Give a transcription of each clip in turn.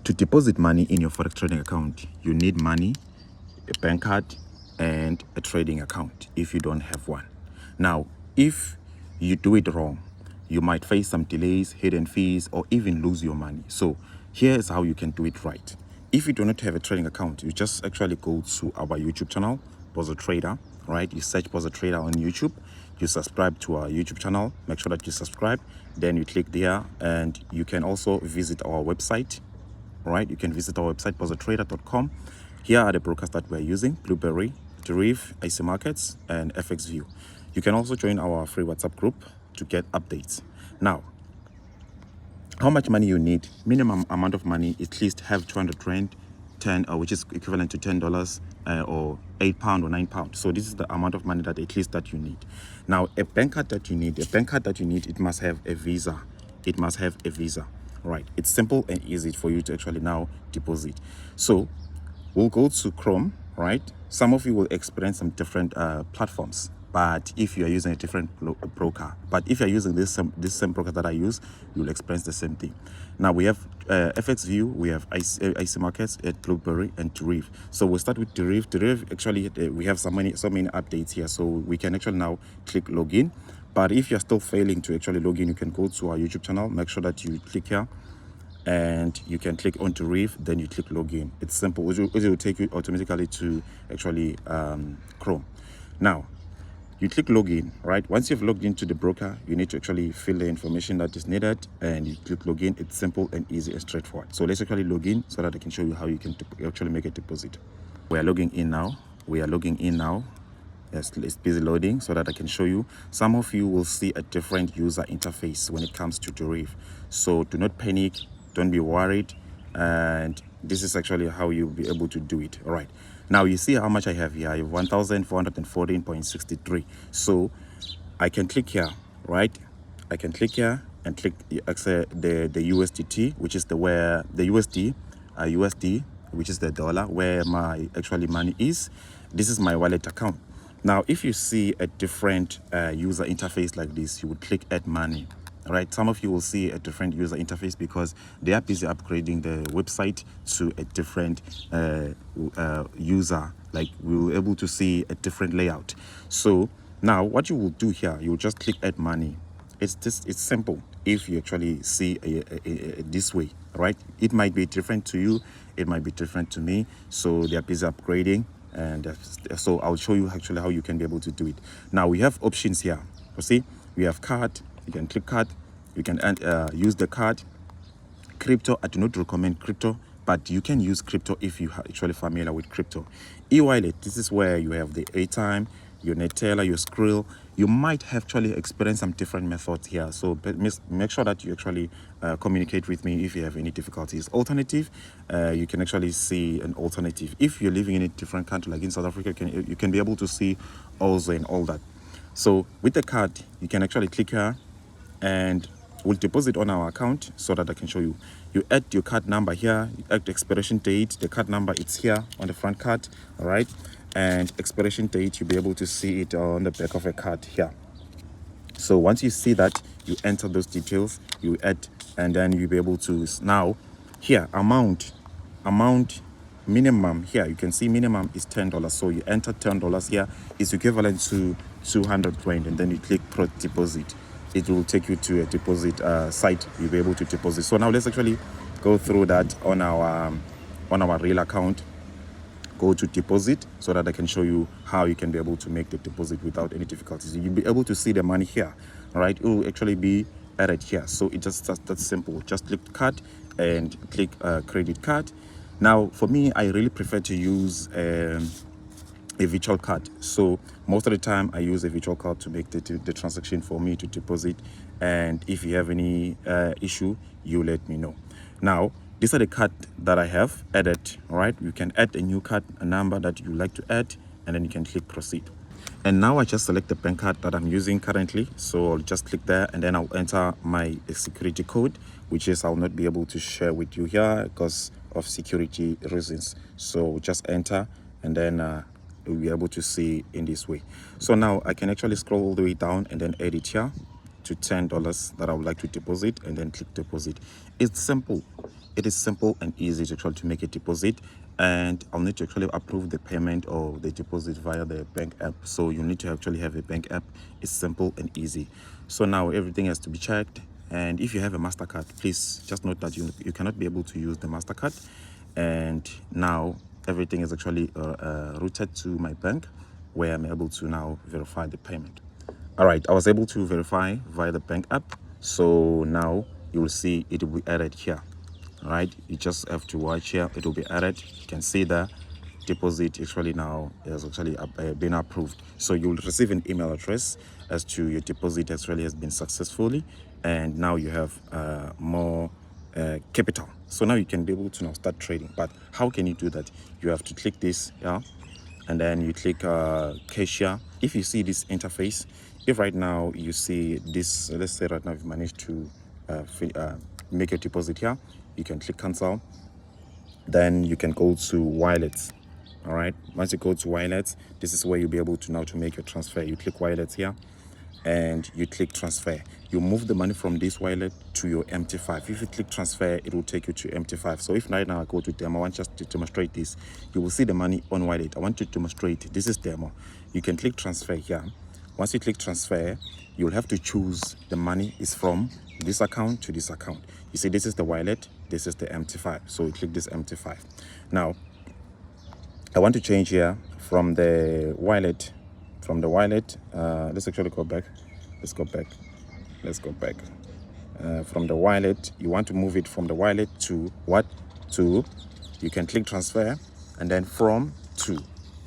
To deposit money in your Forex trading account, you need money, a bank card, and a trading account if you don't have one. Now, if you do it wrong, you might face some delays, hidden fees, or even lose your money. So here is how you can do it right. If you do not have a trading account, you just actually go to our YouTube channel, Bozza Trader, right? You search Bozza Trader on YouTube, you subscribe to our YouTube channel, make sure that you subscribe, then you click there, and you can also visit our website. Right, you can visit our website, bozzatrader.com. Here are the brokers that we're using: Blueberry, Deriv, IC Markets, and FXView. You can also join our free WhatsApp group to get updates. Now, how much money you need? Minimum amount of money, at least have 200 rand, 10, which is equivalent to $10 or £8 or £9. So this is the amount of money that at least that you need. Now, a bank card that you need, it must have a visa. It must have a visa. Right, it's simple and easy for you to actually now deposit. So we'll go to Chrome, right? Some of you will experience some different platforms, but if you are using a different broker, but if you're using this same broker that I use, you'll experience the same thing. Now we have FXView, we have IC Markets at Blueberry, and Deriv. So we'll start with Deriv. Deriv, actually, we have so many updates here, so we can actually now click login. But if you're still failing to actually log in, you can go to our YouTube channel, make sure that you click here, and you can click on Deriv, then you click login. It's simple. It will take you automatically to actually Chrome. Now, you click login, right? Once you've logged into the broker, you need to actually fill the information that is needed, and you click login. It's simple and easy and straightforward. So let's actually log in so that I can show you how you can actually make a deposit. We are logging in now. Yes, it's busy loading so that I can show you. Some of you will see a different user interface when it comes to Deriv. So do not panic, don't be worried. And this is actually how you'll be able to do it. All right. Now you see how much I have here. I have 1,414.63. So I can click here, right? I can click here and click the USDT, which is USD, which is the dollar, where my actually money is. This is my wallet account. Now, if you see a different user interface like this, you would click add money. All right, some of you will see a different user interface because they are busy upgrading the website to a different user. Like we were able to see a different layout. So now what you will do here, you will just click add money. It's simple. If you actually see this way, right? It might be different to you, it might be different to me. So they are busy upgrading, and so I'll show you actually how you can be able to do it. Now we have options here. You see, we have card. You can click card. You can use the card. Crypto, I do not recommend crypto, but you can use crypto if you are actually familiar with crypto. E-wallet, this is where you have the airtime, your Neteller, your Skrill. You might actually experience some different methods here. So make sure that you actually communicate with me if you have any difficulties. Alternative, you can actually see an alternative. If you're living in a different country, like in South Africa, you can be able to see also and all that. So with the card, you can actually click here and we'll deposit on our account so that I can show you. You add your card number here, you add the expiration date. The card number, it's here on the front card, all right? And expiration date, you'll be able to see it on the back of a card here. So once you see that, you enter those details, you add, and then you'll be able to now here amount minimum. Here you can see minimum is $10. So you enter $10 here, is equivalent to 200 rand, and then you click pro deposit. It will take you to a deposit site. You'll be able to deposit. So now let's actually go through that on our real account. Go to deposit so that I can show you how you can be able to make the deposit without any difficulties. You'll be able to see the money here, all right? It will actually be added here. So it just that's simple. Just click card and click credit card. Now for me, I really prefer to use a virtual card. So most of the time I use a virtual card to make the transaction for me to deposit. And if you have any issue, you let me know. Now these are the card that I have added, all right? You can add a new card, a number that you like to add, and then you can click proceed. And now I just select the bank card that I'm using currently. So I'll just click there, and then I'll enter my security code, which is I'll not be able to share with you here because of security reasons. So just enter, and then you'll be able to see in this way. So now I can actually scroll all the way down and then edit here to $10 that I would like to deposit, and then click deposit. It's simple. it is simple and easy to try to make a deposit, and I'll need to actually approve the payment or the deposit via the bank app. So you need to actually have a bank app. It's simple and easy. So now everything has to be checked, and if you have a Mastercard, please just note that you cannot be able to use the Mastercard. And now everything is actually routed to my bank, where I'm able to now verify the payment. All right, I was able to verify via the bank app. So now you will see it will be added here. All right, you just have to watch here. It will be added. You can see the deposit actually now is actually been approved. So you will receive an email address as to your deposit actually has been successfully, and now you have more capital. So now you can be able to now start trading. But how can you do that? You have to click this, yeah, and then you click cashier. If you see this interface, if right now you see this, let's say right now you've managed to make a deposit here, you can click cancel. Then you can go to wallets. All right, once you go to wallets, this is where you'll be able to now to make your transfer. You click wallets here and you click transfer. You move the money from this wallet to your MT5. If you click transfer, it will take you to MT5. So if right now I go to demo, I want just to demonstrate this. You will see the money on wallet. I want to demonstrate. This is demo. You can click transfer here. Once you click transfer, you'll have to choose the money is from this account to this account. You see, this is the wallet, this is the MT5. So you click this MT5. Now, I want to change here from the wallet. Let's actually go back. Let's go back. From the wallet, you want to move it from the wallet to what? To, you can click transfer and then from to.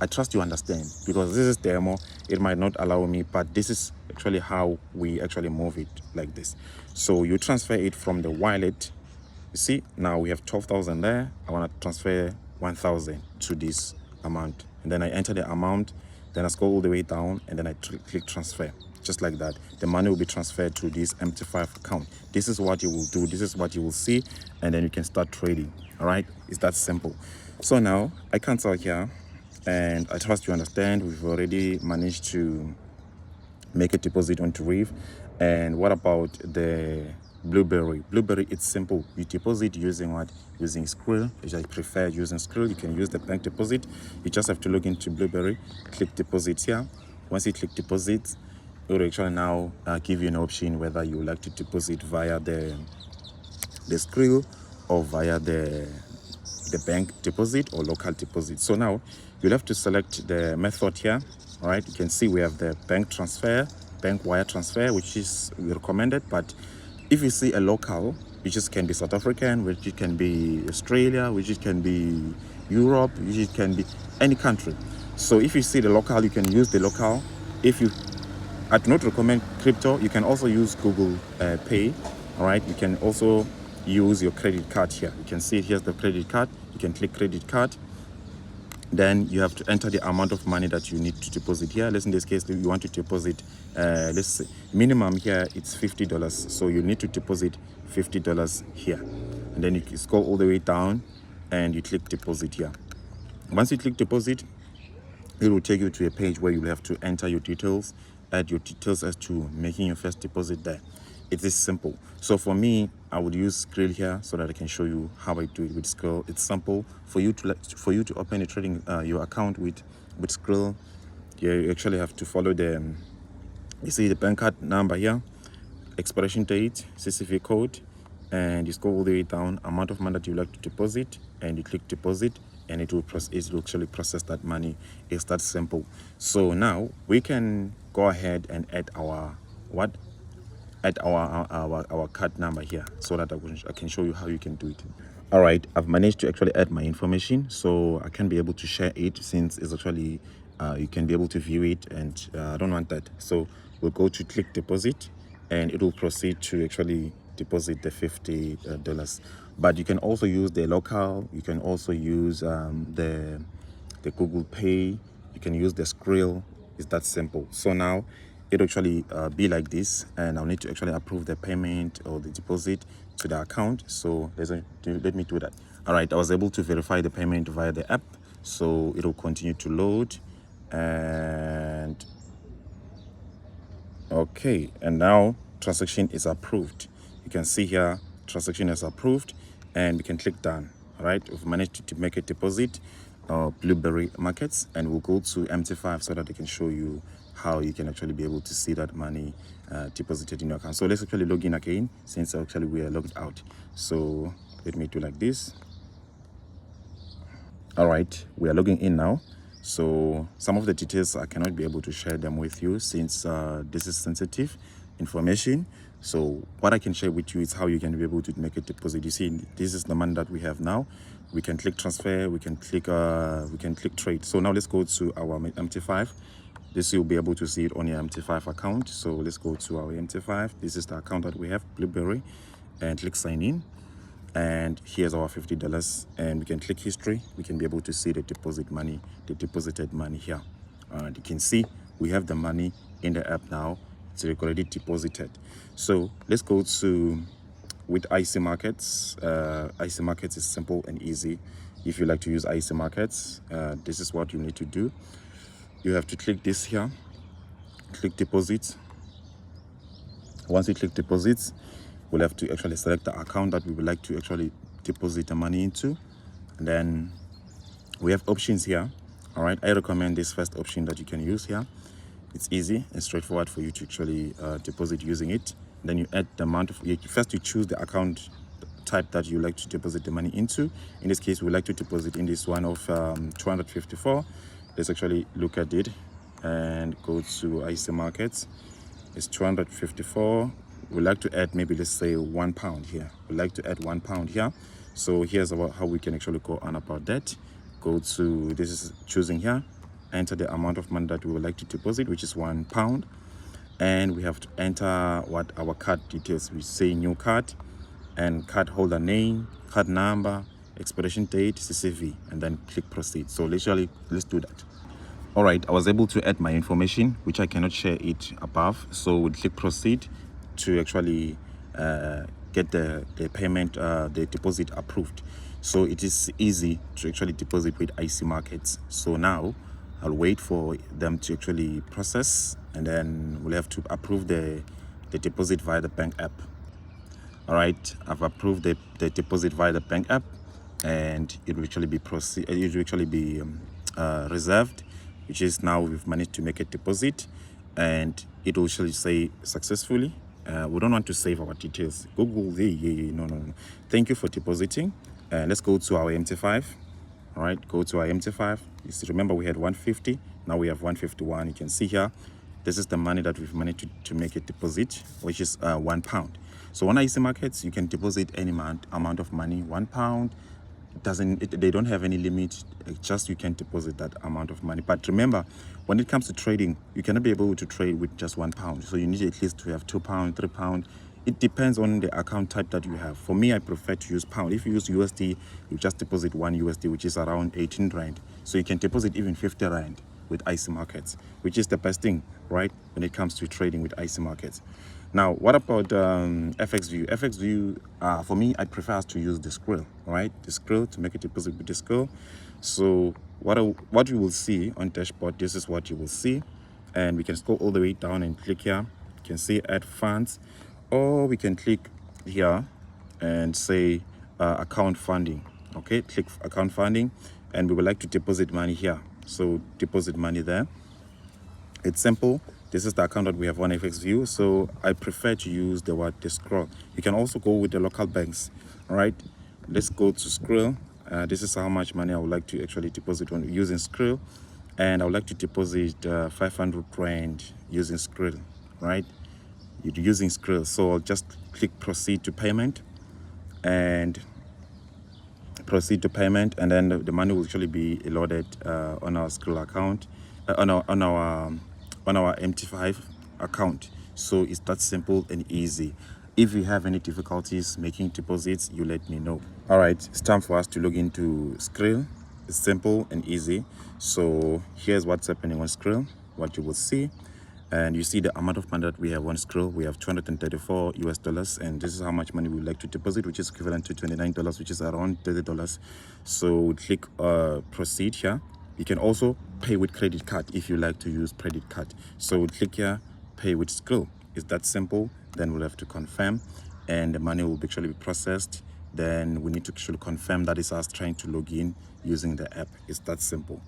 I trust you understand, because this is demo. It might not allow me, but this is actually how we actually move it like this. So you transfer it from the wallet. You see, now we have 12,000 there. I want to transfer 1,000 to this amount, and then I enter the amount. Then I scroll all the way down, and then I click transfer. Just like that, the money will be transferred to this MT5 account. This is what you will do. This is what you will see, and then you can start trading. All right, it's that simple. So now I cancel here, and I trust you understand. We've already managed to make a deposit on Deriv. And what about the Blueberry? Blueberry, it's simple. You deposit using what? Using Skrill, which I prefer using Skrill. You can use the bank deposit. You just have to log into Blueberry, click deposit here. Once you click deposit, it will actually now give you an option whether you would like to deposit via the Skrill or via the bank deposit or local deposit. So now you'll have to select the method here. All right, you can see we have the bank transfer, bank wire transfer, which is recommended. But if you see a local, which is can be South African, which it can be Australia, which it can be Europe, which it can be any country. So if you see the local, you can use the local. I do not recommend crypto. You can also use Google Pay. All right, you can also use your credit card here. You can see here's the credit card. You can click credit card. Then you have to enter the amount of money that you need to deposit here. Let's in this case, you want to deposit, let's say minimum here, it's $50. So you need to deposit $50 here. And then you scroll all the way down and you click deposit here. Once you click deposit, it will take you to a page where you'll have to enter your details, add your details as to making your first deposit there. It is simple. So for me, I would use Skrill here so that I can show you how I do it with Skrill. It's simple for you to open a trading your account with Skrill. You actually have to follow the you see the bank card number here, expiration date, CCV code, and you scroll all the way down, amount of money that you like to deposit, and you click deposit, and it will actually process that money. It's that simple. So now we can go ahead and add our our card number here so that I can show you how you can do it. All right, I've managed to actually add my information, so I can be able to share it since it's actually you can be able to view it, and I don't want that. So we'll go to click deposit, and it will proceed to actually deposit the $50. But you can also use the local. You can also use the Google Pay. You can use the Skrill. It's that simple. So now it'll actually be like this, and I'll need to actually approve the payment or the deposit to the account. So let me do that. All right, I was able to verify the payment via the app, so it'll continue to load. And okay, and now transaction is approved. You can see here transaction is approved, and we can click done. All right, we've managed to make a deposit Blueberry markets, and we'll go to MT5 so that I can show you how you can actually be able to see that money deposited in your account. So let's actually log in again, since actually we are logged out. So let me do like this. All right, we are logging in now. So some of the details I cannot be able to share them with you, since this is sensitive information. So what I can share with you is how you can be able to make a deposit. You see, this is the money that we have now. We can click transfer, we can click trade. So now let's go to our MT5. This you'll be able to see it on your MT5 account. So let's go to our MT5. This is the account that we have, Blueberry, and click sign in. And here's our $50, and we can click history. We can be able to see the deposit money, the deposited money here. And you can see we have the money in the app now. It's already deposited. So let's go to with IC Markets. IC Markets is simple and easy. If you like to use IC Markets, this is what you need to do. You have to click this here, click deposits. Once you click deposits, we'll have to actually select the account that we would like to actually deposit the money into. And then we have options here. All right, I recommend this first option that you can use here. It's easy and straightforward for you to actually deposit using it. Then you add the amount of, first you choose the account type that you like to deposit the money into. In this case, we like to deposit in this one of 254. Let's actually look at it and go to IC Markets. It's 254. We like to add, maybe let's say £1 here. We like to add £1 here. So here's about how we can actually go on about that. Go to, this is choosing here, enter the amount of money that we would like to deposit, which is £1. And we have to enter what our card details. We say new card, and card holder name, card number, expiration date, CCV, and then click proceed. So let's do that. All right, I was able to add my information, which I cannot share it above. So we'll click proceed to actually get the payment, the deposit approved. So it is easy to actually deposit with IC Markets. So now I'll wait for them to actually process, and then we'll have to approve the deposit via the bank app. All right, I've approved the deposit via the bank app, and it will actually be reserved, which is now we've managed to make a deposit, and it will actually say successfully. We don't want to save our details. Google no. Thank you for depositing. Let's go to our MT5. All right, go to our MT5. You see, remember we had 150. Now we have 151. You can see here, this is the money that we've managed to make a deposit, which is £1. So on IC Markets, you can deposit any amount of money. £1 they don't have any limit. Just you can deposit that amount of money. But remember, when it comes to trading, you cannot be able to trade with just £1. So you need at least to have £2, £3. It depends on the account type that you have. For me, I prefer to use pound. If you use USD, you just deposit one USD, which is around 18 Rand. So you can deposit even 50 Rand with IC Markets, which is the best thing, right, when it comes to trading with IC Markets. Now, what about FXView? FXView, for me, I prefer us to use the Skrill, right? The Skrill, to make a deposit with the Skrill. So what you will see on dashboard, this is what you will see. And we can scroll all the way down and click here. You can see add funds, or we can click here and say account funding. Okay, click account funding, and we would like to deposit money here. So deposit money there. It's simple. This is the account that we have on FXView. So I prefer to use the scroll. You can also go with the local banks. All right, let's go to Skrill. This is how much money I would like to actually deposit on using Skrill, and I would like to deposit 500 Rand using Skrill. Right, using Skrill. So I'll just click proceed to payment, and then the money will actually be loaded on our Skrill account, on our MT5 account. So it's that simple and easy. If you have any difficulties making deposits, you let me know. All right, it's time for us to log into Skrill. It's simple and easy. So here's what's happening on Skrill, what you will see. And you see the amount of money that we have on Skrill. We have $234 US, and this is how much money we would like to deposit, which is equivalent to $29, which is around $30. So we click proceed here. You can also pay with credit card if you like to use credit card. So we'll click here, pay with Skrill. It's that simple. Then we'll have to confirm, and the money will actually be processed then we need to actually confirm that it's us trying to log in using the app. It's that simple.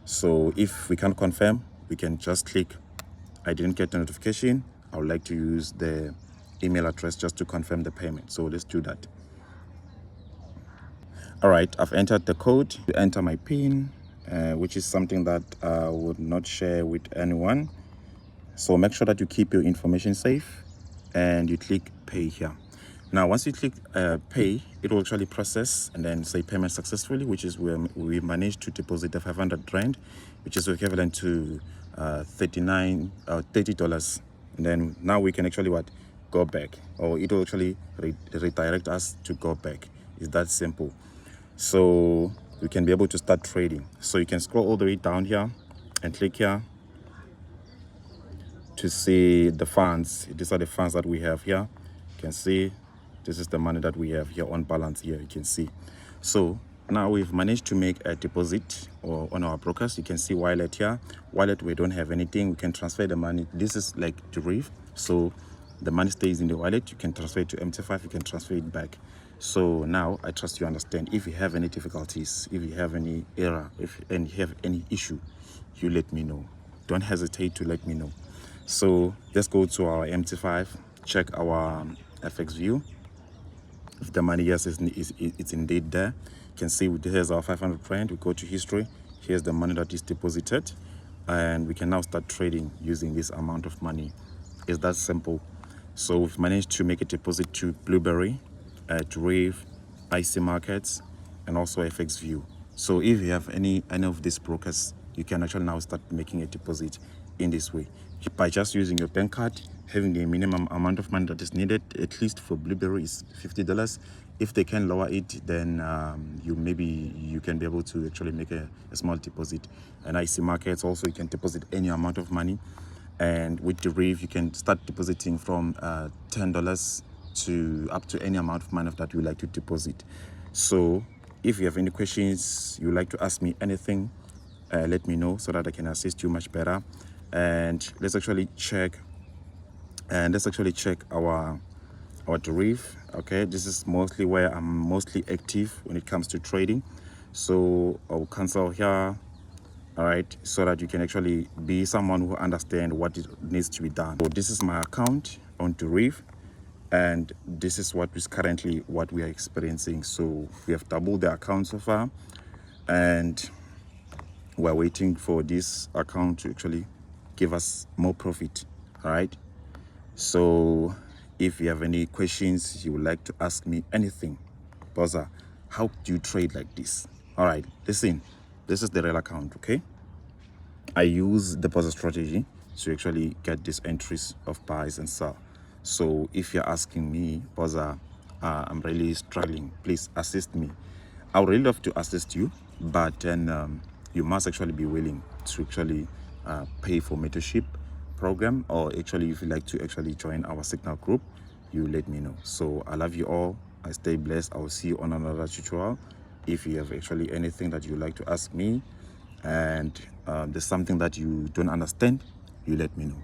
So if we can't confirm, we can just click I didn't get the notification, I would like to use the email address just to confirm the payment. So let's do that. All right, I've entered the code to enter my PIN, which is something that I would not share with anyone. So make sure that you keep your information safe and you click pay here. Now, once you click pay, it will actually process and then say payment successfully, which is where we managed to deposit the 500 Rand, which is equivalent to $30. And then now we can actually go back, or it will actually redirect us to go back. It's that simple. So we can be able to start trading. So you can scroll all the way down here and click here to see the funds. These are the funds that we have here. You can see this is the money that we have here on balance here. You can see. So now we've managed to make a deposit or on our brokers. You can see wallet here. Wallet, we don't have anything. We can transfer the money. This is like Deriv. So the money stays in the wallet. You can transfer it to MT5. You can transfer it back. So now I trust you understand. If you have any difficulties, if you have any error, if you have any issue, you let me know. Don't hesitate to let me know. So let's go to our MT5, check our FX view. If the money, yes, it's indeed there. You can see here's our 500 Rand. We go to history. Here's the money that is deposited. And we can now start trading using this amount of money. It's that simple. So we've managed to make a deposit to Blueberry, Deriv, IC Markets, and also FX View. So if you have any of these brokers, you can actually now start making a deposit in this way by just using your bank card, having the minimum amount of money that is needed. At least for Blueberry is $50. If they can lower it, then you can be able to actually make a small deposit. And IC Markets also, you can deposit any amount of money. And with Deriv, you can start depositing from $10 to up to any amount of money that you like to deposit. So if you have any questions, you like to ask me anything, let me know so that I can assist you much better. And let's actually check our Deriv. Okay, this is mostly where I'm mostly active when it comes to trading. So I'll cancel here. All right, so that you can actually be someone who understands what needs to be done. So this is my account on Deriv, and this is what is currently what we are experiencing. So we have doubled the account so far, and we're waiting for this account to actually give us more profit. All right, so if you have any questions, you would like to ask me anything, Bozza, how do you trade like this? All right, listen, this is the real account. Okay, I use the Bozza strategy to actually get these entries of buys and sell. So if you're asking me, Bozza, I'm really struggling, please assist me. I would really love to assist you, but then you must actually be willing to actually pay for mentorship program, or actually if you like to actually join our Signal group, you let me know. So I love you all. I stay blessed. I will see you on another tutorial. If you have actually anything that you like to ask me, and there's something that you don't understand, you let me know.